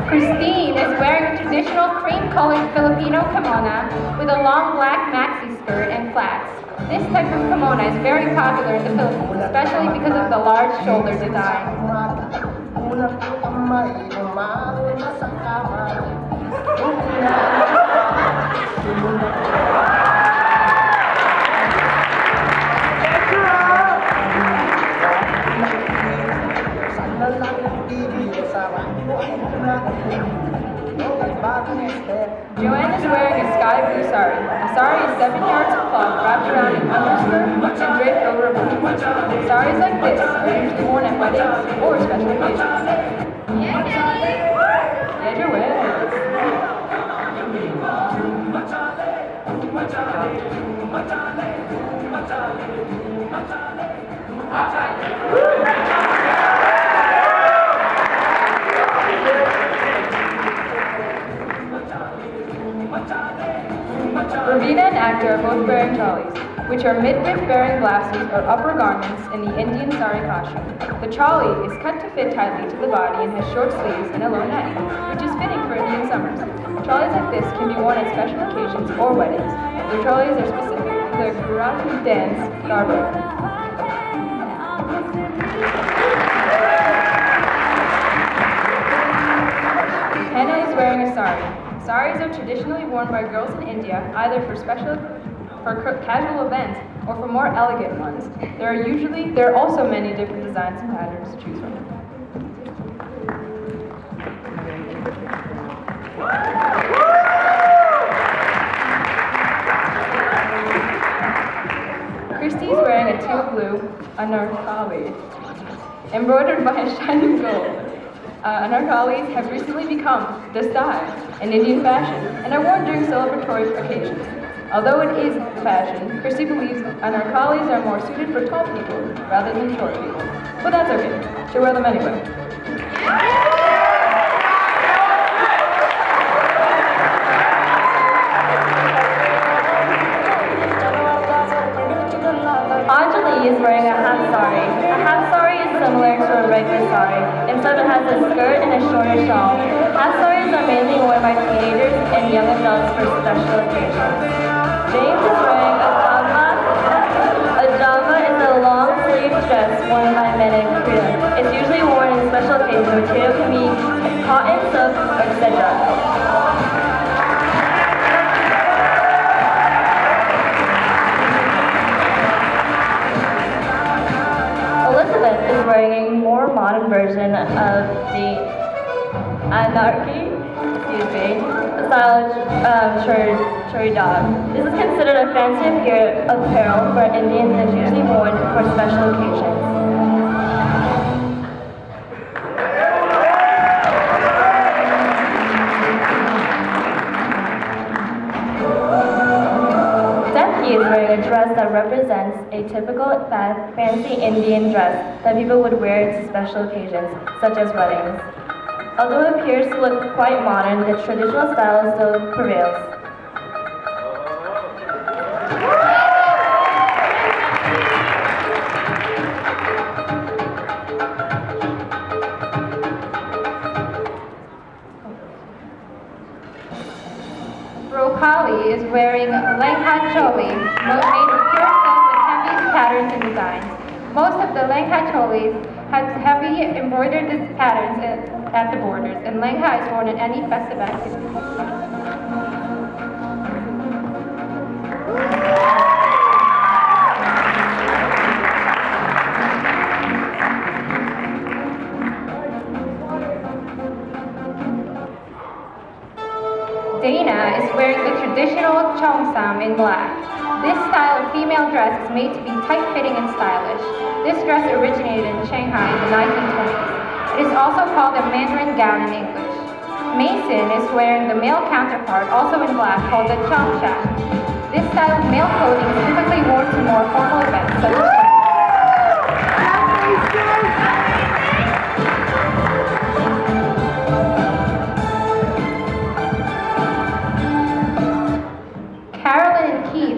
Christine is wearing a traditional cream-colored Filipino kimono with a long black maxi skirt and flats. This type of kimono is very popular in the Philippines, especially because of the large shoulder design. Joanne is wearing a sky blue sari. A sari is 7 yards of cloth wrapped around an underskirt and draped over a booty. Saris like this are usually worn at weddings or special occasions. Yeah, Joanne. Ravina and Actor are both wearing chalis, which are midriff-bearing blouses or upper garments in the Indian sari costume. The chali is cut to fit tightly to the body and has short sleeves and a low neck, which is fitting for Indian summers. Chalis like this can be worn at special occasions or weddings. The chalis are specific to the Gujarati dance garbo. Henna is wearing a sari. Saris are traditionally worn by girls in India, either for casual events or for more elegant ones. There are also many different designs and patterns to choose from. Christy is wearing a teal blue anarkali, embroidered by shining gold. Anarkalis have recently become the style in Indian fashion and are worn during celebratory occasions. Although it is fashion, Christy believes anarkalis are more suited for tall people rather than short people. But that's okay. She'll wear them anyway. Anjali is wearing a half sari. A half sari is similar to a regular sari, except it has a skirt and a shorter shawl. Half saris are mainly worn by teenagers and young adults for special occasions. James is wearing a jama. A jama is a long-sleeved dress worn by men in Korea. It's usually worn in special occasions. The material can be cotton, silk, etc. Elizabeth is wearing a more modern version of the anarchy, style churidar. This is considered a fancy apparel for Indians and is usually worn for special occasions. He is wearing a dress that represents a typical fancy Indian dress that people would wear to special occasions, such as weddings. Although it appears to look quite modern, the traditional style still prevails. Ropali is wearing lengha choli, made of pure silk with heavy patterns and designs. Most of the lengha cholis have heavy embroidered patterns at the borders, and lengha is worn in any festive activity. Dana is wearing the traditional cheongsam in black. This style of female dress is made to be tight-fitting and stylish. This dress originated in Shanghai in the 1920s. It is also called a Mandarin gown in English. Mason is wearing the male counterpart, also in black, called the cheongshan. This style of male clothing is typically worn to more formal events, such as weddings.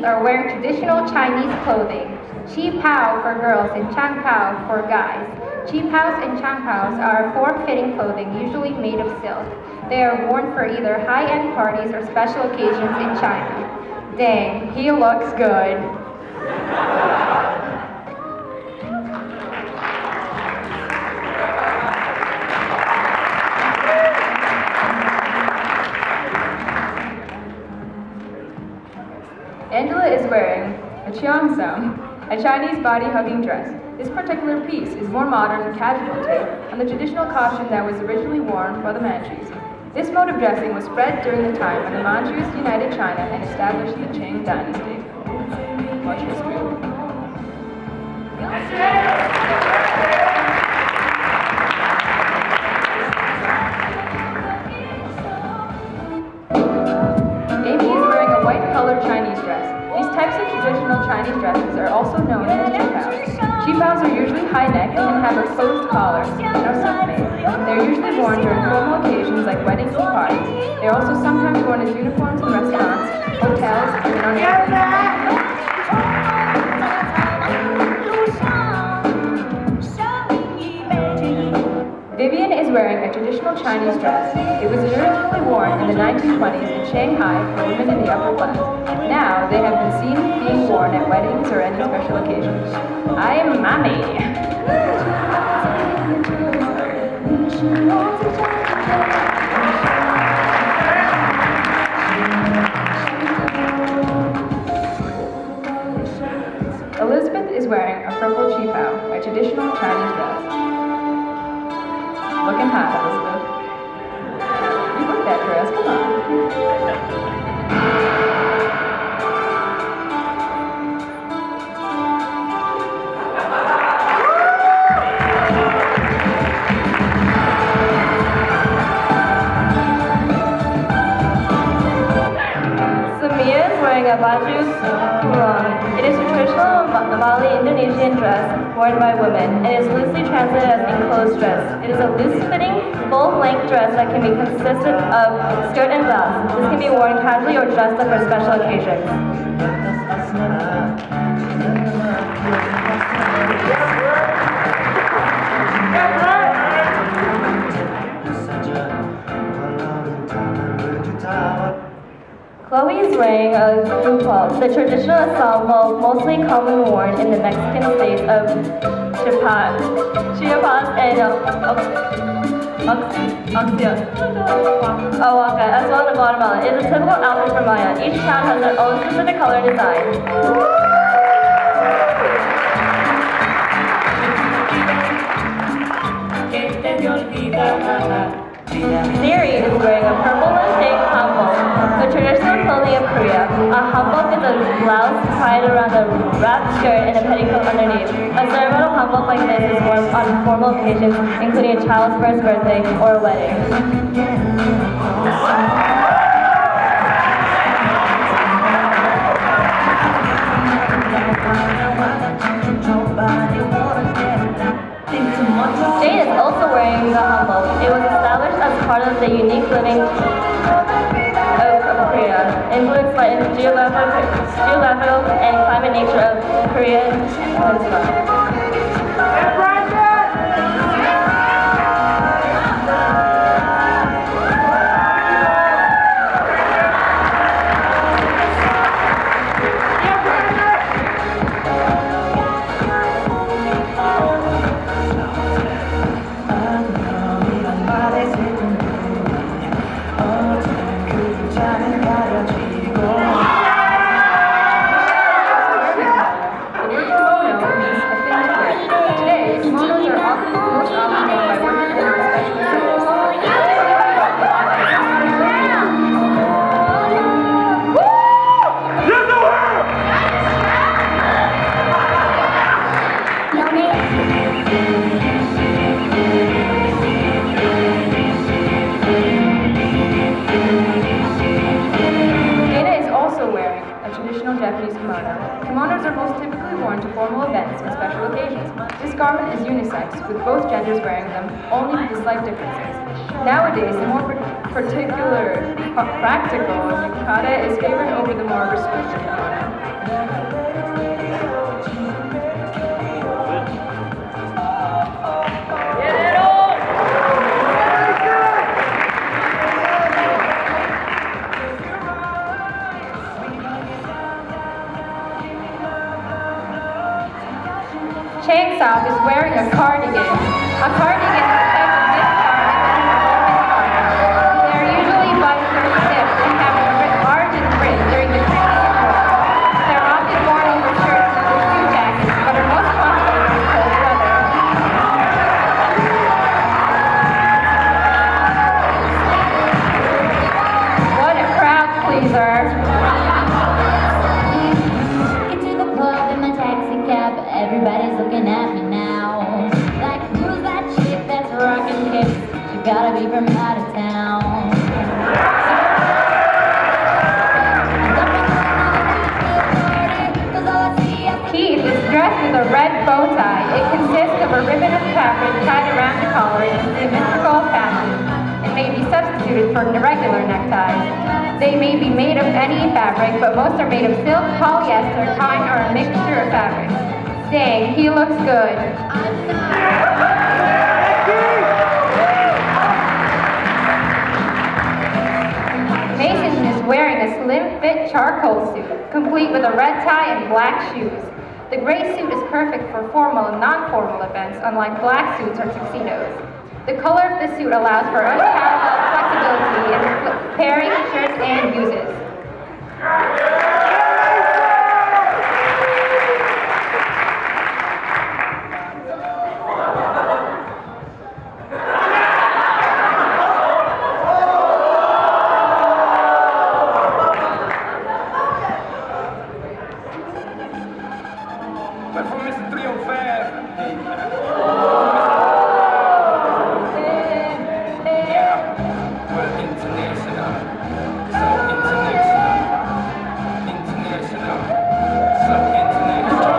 Are wearing traditional Chinese clothing, Chi Pao for girls and Chang Pao for guys. Chipaos and changpaos are form-fitting clothing usually made of silk. They are worn for either high-end parties or special occasions in China. Dang, he looks good. Angela is wearing a cheongsam, a Chinese body-hugging dress. This particular piece is more modern and casual take on the traditional costume that was originally worn by the Manchus. This mode of dressing was spread during the time when the Manchus united China and established the Qing dynasty. Watch history. Amy is wearing a white-colored Chinese dress. These types of traditional Chinese dresses are also known as chipaos. Chipaos are usually high-necked and have a closed collar and are silk-made. They are usually worn during formal occasions like weddings and parties. They are also sometimes worn as uniforms in restaurants, hotels, and on airplanes. Vivian is wearing a traditional Chinese dress. It was originally worn in the 1920s in Shanghai for women in the upper class. Now they have been seen being worn at weddings or any special occasions. I'm Mommy. Elizabeth is wearing a purple qipao, a traditional Chinese dress. Looking hot, Elizabeth. You booked that dress, come on. Samia is wearing a baju kurung. It is a traditional Mali Indonesian dress worn by women and is loosely translated as enclosed dress. It is a loose-fitting, full-length dress that can be consistent of skirt and blouse. This can be worn casually or dressed up for special occasions. Chloe is wearing a kupal, the traditional ensemble mostly common worn in the Mexican states of Chiapas and Oaxaca, as well as Guatemala. It is a typical outfit for Maya. Each town has their own specific color and design. Siri is wearing a purple mosaic hanbok, the traditional clothing of Korea. A hanbok is a blouse tied around a wrapped skirt and a petticoat underneath. A ceremonial hanbok like this is worn on formal occasions, including a child's first birthday or a wedding. Jane is also wearing the hanbok. It was established as part of the unique living of Korea, influenced by the geographical and climate nature of Korea Peninsula. Japanese kimono. Kimonos are most typically worn to formal events and special occasions. This garment is unisex, with both genders wearing them, only with slight differences. Nowadays, the more particular, practical yukata is favored over the more restricted kimono. away from out of town. Keith is dressed with a red bow tie. It consists of a ribbon of fabric tied around the collar in symmetrical patterns. It may be substituted for regular neckties. They may be made of any fabric, but most are made of silk, polyester, cotton, or a mixture of fabrics. Dang, he looks good. Mason is wearing a slim-fit charcoal suit, complete with a red tie and black shoes. The gray suit is perfect for formal and non-formal events, unlike black suits or tuxedos. The color of the suit allows for unparalleled flexibility in pairing shirts and uses. Mas foi esse triunfar. Yeah, we're international. So international. International. So international.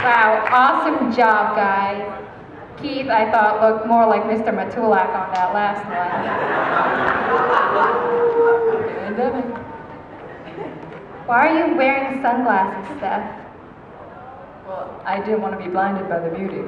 Wow, awesome job, guys. Keith, I thought, looked more like Mr. Matulak on that last one. Why are you wearing sunglasses, Steph? Well, I didn't want to be blinded by the beauty.